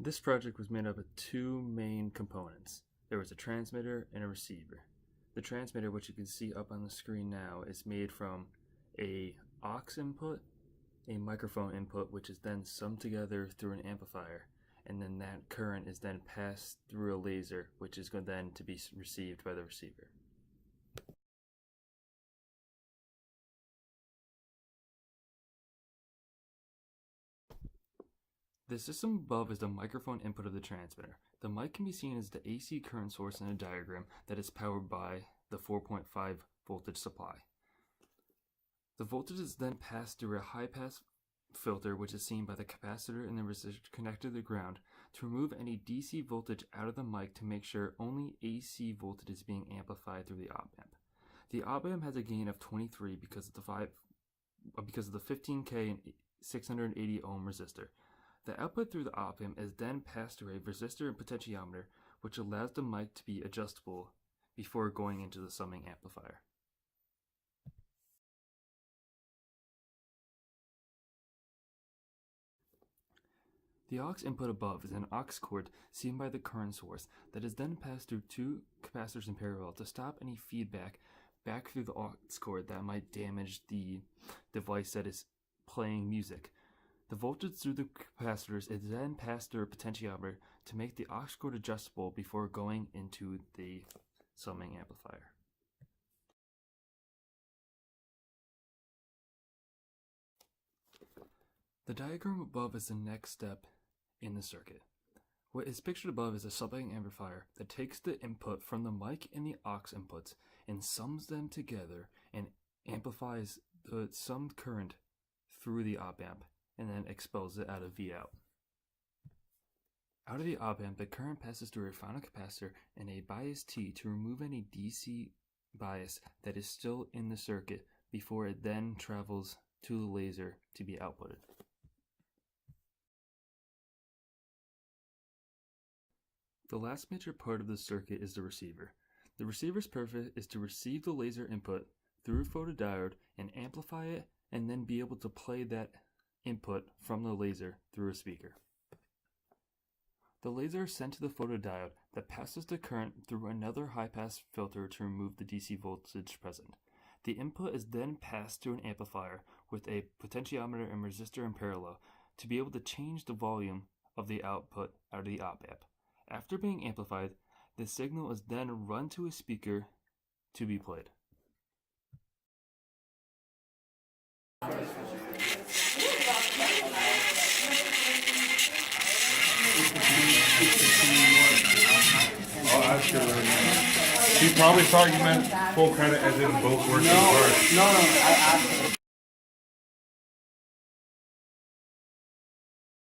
This project was made up of two main components. There was a transmitter and a receiver. The transmitter, which you can see up on the screen now, is made from a aux input, a microphone input, which is then summed together through an amplifier, and then that current is then passed through a laser, which is going then to be received by the receiver. The system above is the microphone input of the transmitter. The mic can be seen as the AC current source in a diagram that is powered by the 4.5 voltage supply. The voltage is then passed through a high-pass filter, which is seen by the capacitor and the resistor connected to the ground, to remove any DC voltage out of the mic to make sure only AC voltage is being amplified through the op-amp. The op-amp has a gain of 23 because of the 15K and 680 ohm resistor. The output through the op-amp is then passed through a resistor and potentiometer, which allows the mic to be adjustable before going into the summing amplifier. The aux input above is an aux cord seen by the current source that is then passed through two capacitors in parallel to stop any feedback back through the aux cord that might damage the device that is playing music. The voltage through the capacitors is then passed through a potentiometer to make the aux cord adjustable before going into the summing amplifier. The diagram above is the next step in the circuit. What is pictured above is a summing amplifier that takes the input from the mic and the aux inputs and sums them together and amplifies the summed current through the op-amp, and then expels it out of Vout. Out of the op-amp, the current passes through a final capacitor and a bias T to remove any DC bias that is still in the circuit before it then travels to the laser to be outputted. The last major part of the circuit is the receiver. The receiver's purpose is to receive the laser input through a photodiode and amplify it, and then be able to play that input from the laser through a speaker. The laser is sent to the photodiode that passes the current through another high-pass filter to remove the DC voltage present. The input is then passed through an amplifier with a potentiometer and resistor in parallel to be able to change the volume of the output out of the op-amp. After being amplified, the signal is then run to a speaker to be played. She probably thought you meant full credit as in both working parts. No, I asked her.